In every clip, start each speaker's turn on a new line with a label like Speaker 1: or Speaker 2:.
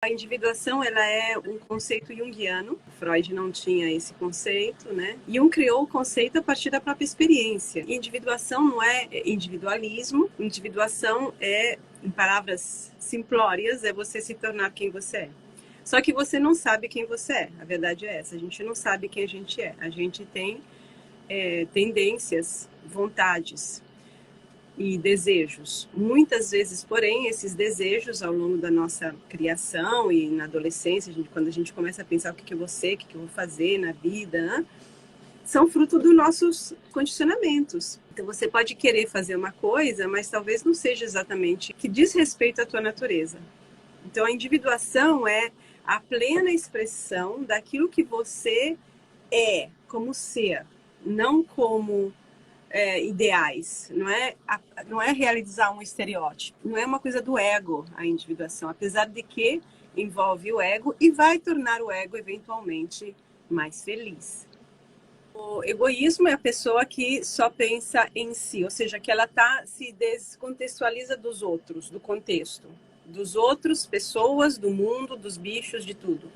Speaker 1: A individuação, ela é um conceito junguiano. Freud não tinha esse conceito, né? Jung criou o conceito a partir da própria experiência. Individuação não é individualismo. Individuação é, em palavras simplórias, é você se tornar quem você é. Só que você não sabe quem você é. A verdade é essa. A gente não sabe quem a gente é. A gente tem tendências, vontades e desejos. Muitas vezes, porém, esses desejos ao longo da nossa criação e na adolescência, quando a gente começa a pensar o que eu vou ser, o que eu vou fazer na vida, né? São fruto dos nossos condicionamentos. Então você pode querer fazer uma coisa, mas talvez não seja exatamente que diz respeito à tua natureza. Então a individuação é a plena expressão daquilo que você é como ser, não como ideais, não é realizar um estereótipo, não é uma coisa do ego a individuação, apesar de que envolve o ego e vai tornar o ego eventualmente mais feliz. O egoísmo é a pessoa que só pensa em si, ou seja, que ela se descontextualiza dos outros, do contexto, dos outros, pessoas, do mundo, dos bichos, de tudo.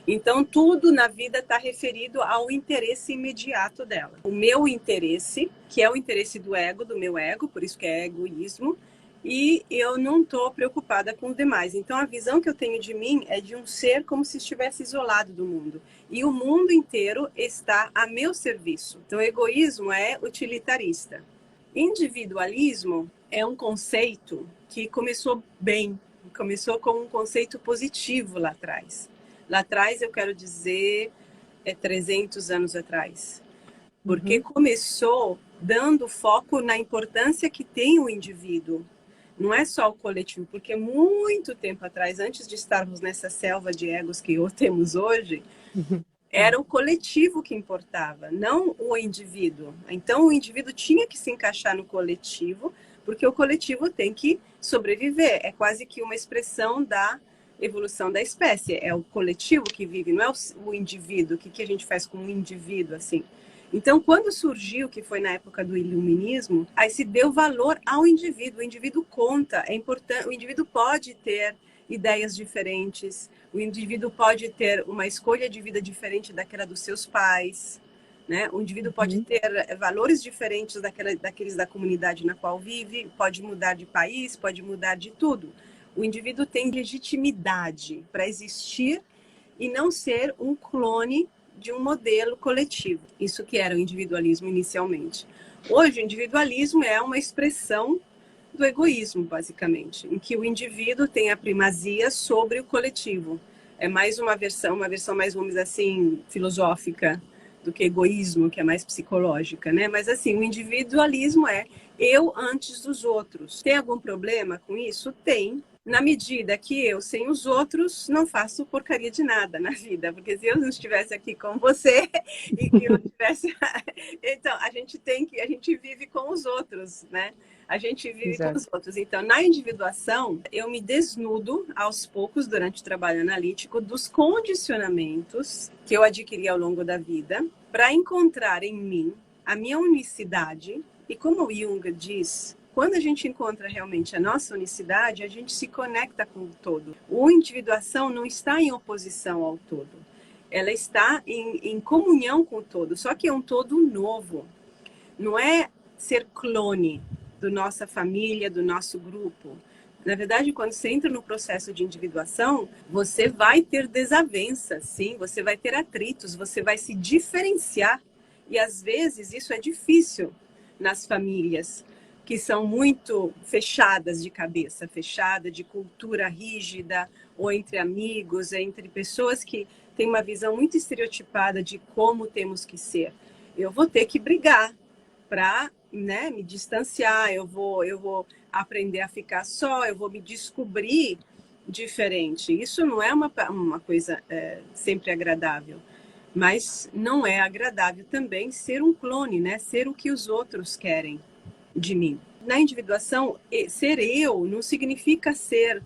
Speaker 1: Então, tudo na vida está referido ao interesse imediato dela. O meu interesse, que é o interesse do ego, do meu ego, por isso que é egoísmo, e eu não estou preocupada com os demais. Então, a visão que eu tenho de mim é de um ser como se estivesse isolado do mundo. E o mundo inteiro está a meu serviço. Então, o egoísmo é utilitarista. Individualismo é um conceito que começou bem, começou como um conceito positivo lá atrás. Lá atrás, eu quero dizer, 300 anos atrás. Porque começou dando foco na importância que tem o indivíduo. Não é só o coletivo, porque muito tempo atrás, antes de estarmos nessa selva de egos que temos hoje, era o coletivo que importava, não o indivíduo. Então, o indivíduo tinha que se encaixar no coletivo, porque o coletivo tem que sobreviver. É quase que uma expressão da evolução da espécie. É o coletivo que vive, não é o indivíduo. O que a gente faz com o indivíduo, assim? Então, quando surgiu, que foi na época do iluminismo, aí se deu valor ao indivíduo. O indivíduo conta, é importante. O indivíduo pode ter ideias diferentes, o indivíduo pode ter uma escolha de vida diferente daquela dos seus pais, né? O indivíduo pode ter valores diferentes daqueles da comunidade na qual vive, pode mudar de país, pode mudar de tudo. O indivíduo tem legitimidade para existir e não ser um clone de um modelo coletivo. Isso que era o individualismo inicialmente. Hoje, o individualismo é uma expressão do egoísmo, basicamente, em que o indivíduo tem a primazia sobre o coletivo. É mais uma versão mais, vamos dizer assim, filosófica do que egoísmo, que é mais psicológica, né? Mas assim, o individualismo é eu antes dos outros. Tem algum problema com isso? Tem. Na medida que eu, sem os outros, não faço porcaria de nada na vida. Porque se eu não estivesse aqui com você e que eu tivesse... Então, a gente vive com os outros, né? A gente vive com os outros. Então, na individuação, eu me desnudo aos poucos, durante o trabalho analítico, dos condicionamentos que eu adquiri ao longo da vida, para encontrar em mim a minha unicidade. E como o Jung diz, quando a gente encontra realmente a nossa unicidade, a gente se conecta com o todo. A individuação não está em oposição ao todo. Ela está em comunhão com o todo, só que é um todo novo. Não é ser clone da nossa família, do nosso grupo. Na verdade, quando você entra no processo de individuação, você vai ter desavenças, sim, você vai ter atritos, você vai se diferenciar. E às vezes isso é difícil nas famílias que são muito fechadas de cabeça, fechada de cultura rígida, ou entre amigos, entre pessoas que têm uma visão muito estereotipada de como temos que ser. Eu vou ter que brigar para, né, me distanciar, eu vou aprender a ficar só, eu vou me descobrir diferente. Isso não é uma coisa sempre agradável, mas não é agradável também ser um clone, né? Ser o que os outros querem de mim. Na individuação, ser eu não significa ser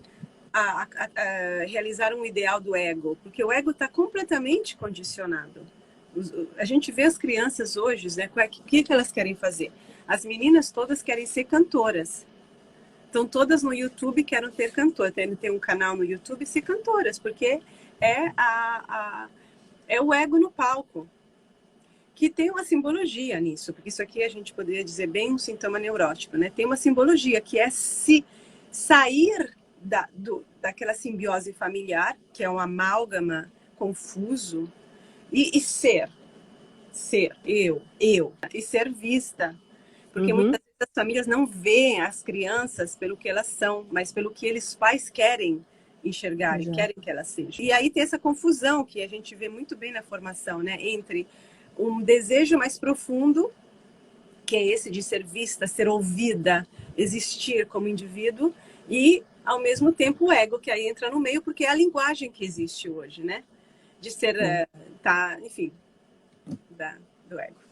Speaker 1: realizar um ideal do ego, porque o ego está completamente condicionado. A gente vê as crianças hoje, né? O que elas querem fazer? As meninas todas querem ser cantoras. estão todas no YouTube, querem ter cantor, ter um canal no YouTube e ser cantoras, porque é, é o ego no palco, que tem uma simbologia nisso, porque isso aqui a gente poderia dizer bem um sintoma neurótico, né? Tem uma simbologia que é se sair daquela simbiose familiar, que é um amálgama confuso, e ser, eu, e ser vista. Porque muitas vezes as famílias não veem as crianças pelo que elas são, mas pelo que eles pais querem enxergar e querem que elas sejam. E aí tem essa confusão que a gente vê muito bem na formação, né? Entre um desejo mais profundo, que é esse de ser vista, ser ouvida, existir como indivíduo, e ao mesmo tempo o ego, que aí entra no meio, porque é a linguagem que existe hoje, né? De ser, enfim, do ego.